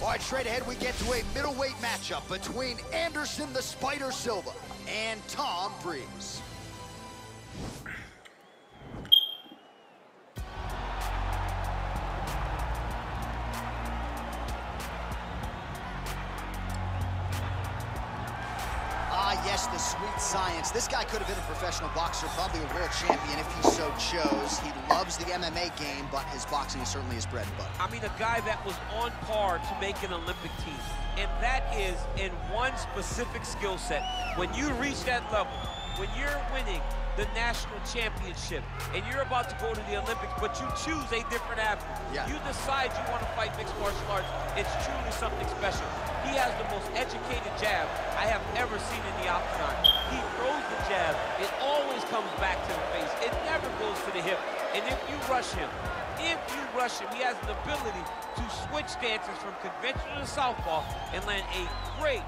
All right, straight ahead, we get to a middleweight matchup between Anderson the Spider Silva and Tom Breese. Yes, the sweet science. This guy could have been a professional boxer, probably a world champion if he so chose. He loves the MMA game, but his boxing is certainly his bread and butter. I mean, a guy that was on par to make an Olympic team, and that is in one specific skill set. When you reach that level, when you're winning the national championship, and you're about to go to the Olympics, but you choose a different athlete. Yeah. You decide you want to fight mixed martial arts. It's truly something special. He has the most educated jab I have ever seen in the octagon. He throws the jab. It always comes back to the face. It never goes to the hip. And if you rush him, he has an ability to switch stances from conventional to southpaw and land a great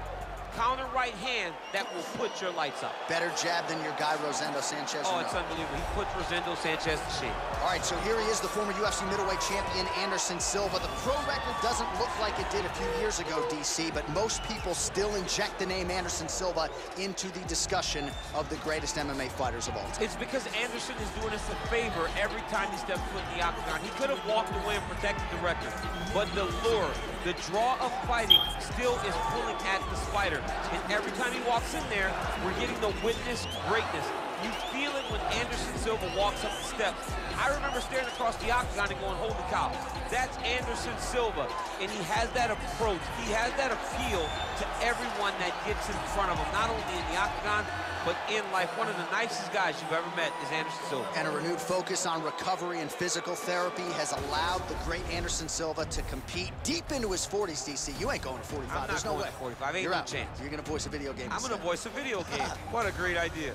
counter right hand that will put your lights up. Better jab than your guy, Rosendo Sanchez? Oh, it's unbelievable. He puts Rosendo Sanchez to shame. All right, so here he is, the former UFC middleweight champion, Anderson Silva. The pro record doesn't look like it did a few years ago, DC, but most people still inject the name Anderson Silva into the discussion of the greatest MMA fighters of all time. It's because Anderson is doing us a favor every time he steps foot in the octagon. He could have walked away and protected the record, but the lure, the draw of fighting still is pulling at the Spider. And every time he walks in there, we're getting the witness greatness. You feel it when Anderson Silva walks up the steps. I remember staring across the octagon and going, holy cow, that's Anderson Silva. And he has that approach. He has that appeal to everyone that gets in front of him, not only in the octagon, but in life. One of the nicest guys you've ever met is Anderson Silva. And a renewed focus on recovery and physical therapy has allowed the great Anderson Silva to compete deep into his 40s, DC. You ain't going to 45. I'm not going to 45. Ain't no chance. You're going to voice a video game. I'm going to voice a video game. What a great idea.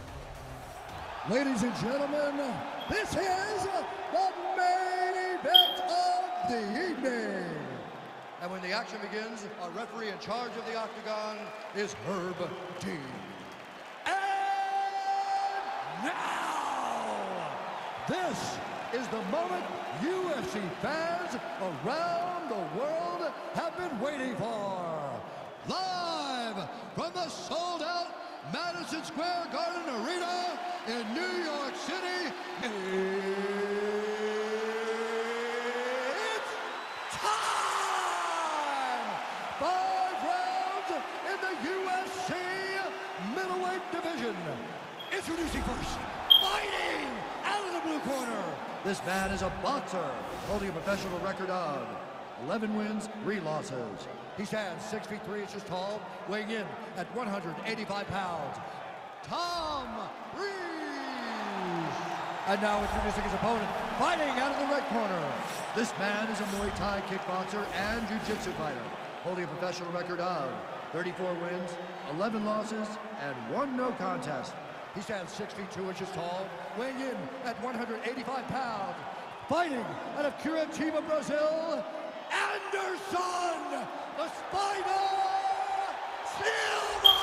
Ladies and gentlemen, this is the main event of the evening. And when the action begins, our referee in charge of the octagon is Herb Dean. And now, this is the moment UFC fans around the world have been waiting for. Live from the sold-out Madison Square Garden Arena in New York City, it's time! 5 rounds in the UFC middleweight division. Introducing first, fighting out of the blue corner. This man is a boxer, holding a professional record of 11 wins, 3 losses. He stands 6 feet 3 inches tall, weighing in at 185 pounds. Tom Breese. And now introducing his opponent, fighting out of the red corner. This man is a Muay Thai kickboxer and jiu-jitsu fighter, holding a professional record of 34 wins, 11 losses, and 1 no contest. He stands 6 feet 2 inches tall, weighing in at 185 pounds. Fighting out of Curitiba, Brazil, Anderson, the Spider Silva!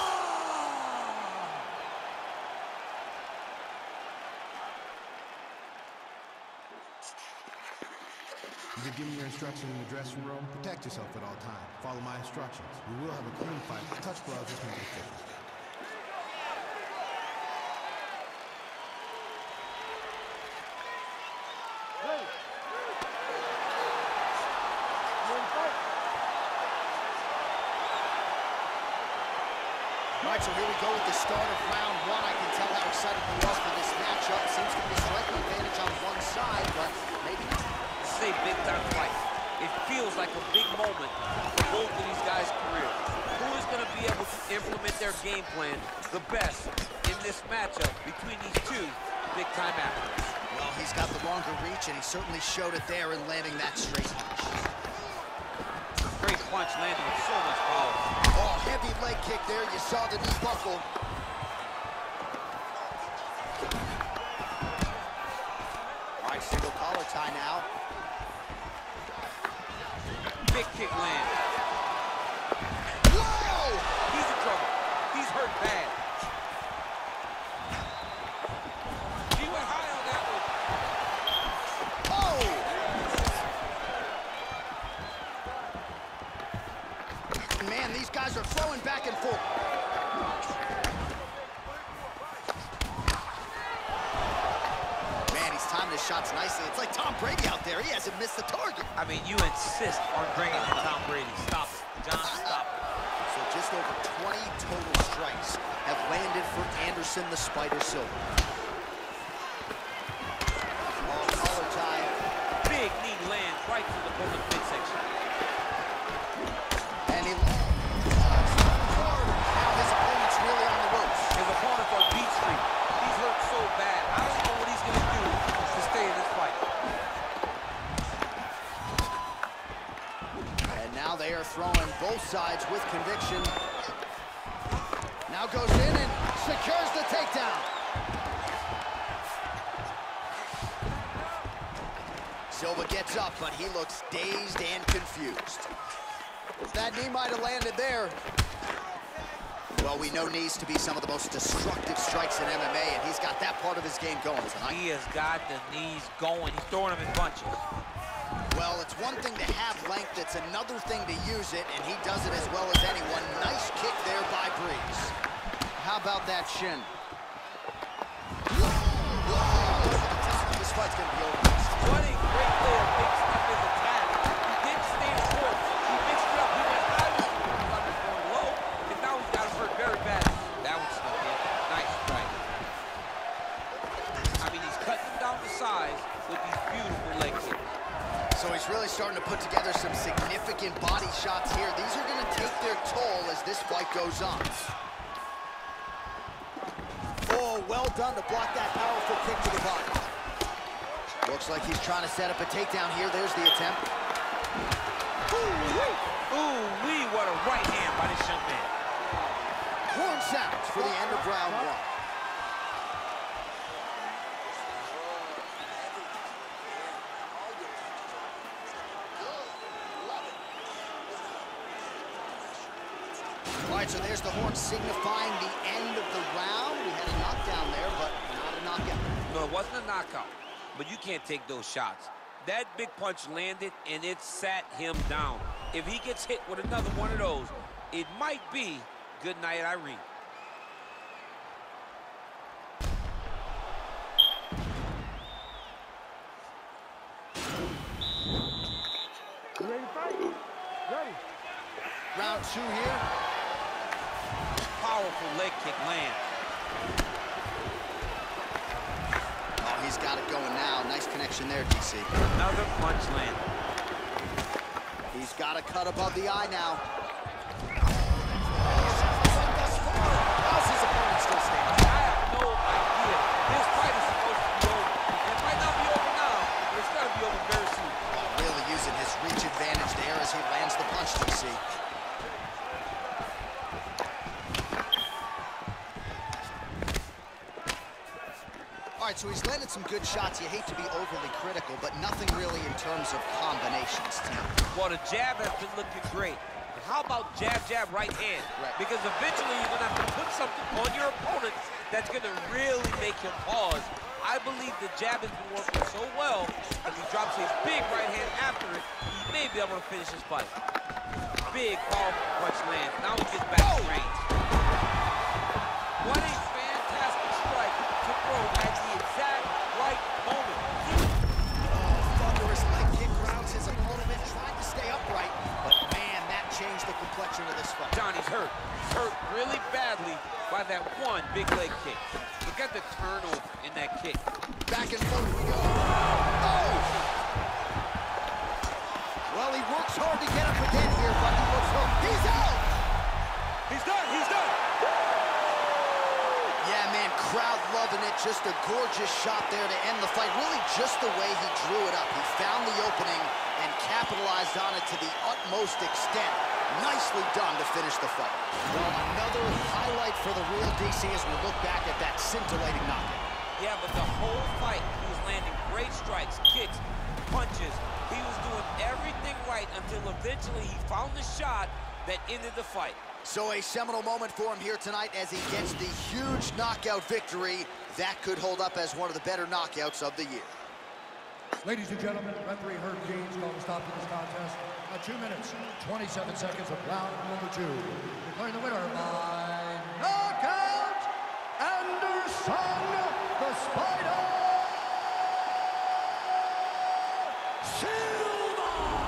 You can give me your instructions in the dressing room. Protect yourself at all times. Follow my instructions. We will have a clean fight. Touch gloves, just make it official. All right, so here we go with the start of round 1. I can tell how excited you are for this matchup. Seems to be a striking advantage on one side, but maybe not. This is a big-time fight. It feels like a big moment for both of these guys' careers. Who is going to be able to implement their game plan the best in this matchup between these two big-time athletes? Well, he's got the longer reach, and he certainly showed it there in landing that straight punch. Great punch landed with so much power. Oh, heavy leg kick there. You saw the knee buckle. All right, single collar tie now. Big kick land. Whoa! He's in trouble. He's hurt bad. He went high on that one. Oh! These guys are throwing back and forth. Man, he's timing his shots nicely. It's like Tom Brady out there. He hasn't missed the target. I mean, you insist on bringing in Tom Brady. Stop it, John, stop it. So just over 20 total strikes have landed for Anderson the Spider Silva. Long collar tie. Big knee lands right through the opponent's midsection. And he hard. Now his opponent's really on the ropes. His opponent's on Beat Street. He's hurt so bad. I don't know what he's going to do to stay in this fight. And now they are throwing both sides with conviction. Now goes in and secures the takedown. Silva gets up, but he looks dazed and confused. That knee might have landed there. Well, we know knees to be some of the most destructive strikes in MMA, and he's got that part of his game going tonight. He has got the knees going. He's throwing them in bunches. Well, it's one thing to have length, it's another thing to use it, and he does it as well as anyone. Nice kick there by Breese. How about that shin? This fight's gonna be over. What a great way of mixing up his attack. He didn't stay in court. He mixed it up. He went high, going low, and now he's got him hurt very bad. That was stuck in. Nice strike. I mean, he's cutting him down to size with these beautiful leg kicks. So he's really starting to put together some significant body shots here. These are going to take their toll as this fight goes on. Oh, well done to block that powerful kick to the body. Looks like he's trying to set up a takedown here. There's the attempt. Ooh-wee, what a right hand by this young man. Horn sounds for the end of round one. All right, so there's the horn signifying the end of the round. We had a knockdown there, but not a knockout. No, it wasn't a knockout, but you can't take those shots. That big punch landed, and it sat him down. If he gets hit with another one of those, it might be good night, Irene. You ready to fight? Ready. Round two here. Powerful leg kick land. Oh, he's got it going now. Nice connection there, DC. Another punch land. He's got a cut above the eye now. How's his opponent still standing? I have no idea. This fight is supposed to be over. It might not be over now, but it's got to be over very soon. Really using his reach advantage there as he lands the punch, DC. All right, so he's landed some good shots. You hate to be overly critical, but nothing really in terms of combinations tonight. Well, the jab has been looking great. But how about jab, jab, right hand? Right. Because eventually you're going to have to put something on your opponent that's going to really make him pause. I believe the jab has been working so well, as he drops his big right hand after it, he may be able to finish his fight. Big, powerful punch lands. Now he gets back to range. What a fantastic strike to throw at the exact right moment. Thunderous leg kick grounds his opponent in, tried to stay upright, but man, that changed the complexion of this fight. Johnny's hurt. He's hurt really badly by that one big leg kick. Look at the turnover in that kick. Back and forth we go. Oh! Well, he works hard to get up again here, but he looks hurt. He's out! He's done. He's done. Yeah, man, crowd loving it. Just a gorgeous shot there to end the fight. Really just the way he drew it up. He found the opening and capitalized on it to the utmost extent. Nicely done to finish the fight. Well, another highlight for the real DC as we look back at that scintillating knockout. Yeah, but the whole fight, he was landing great strikes, kicks, punches. He was doing everything right until eventually he found the shot that ended the fight. So a seminal moment for him here tonight as he gets the huge knockout victory. That could hold up as one of the better knockouts of the year. Ladies and gentlemen, referee Herb Deans called a stop to this contest at 2 minutes, 27 seconds of round number 2. Declaring the winner by knockout, Anderson the Spider Silva!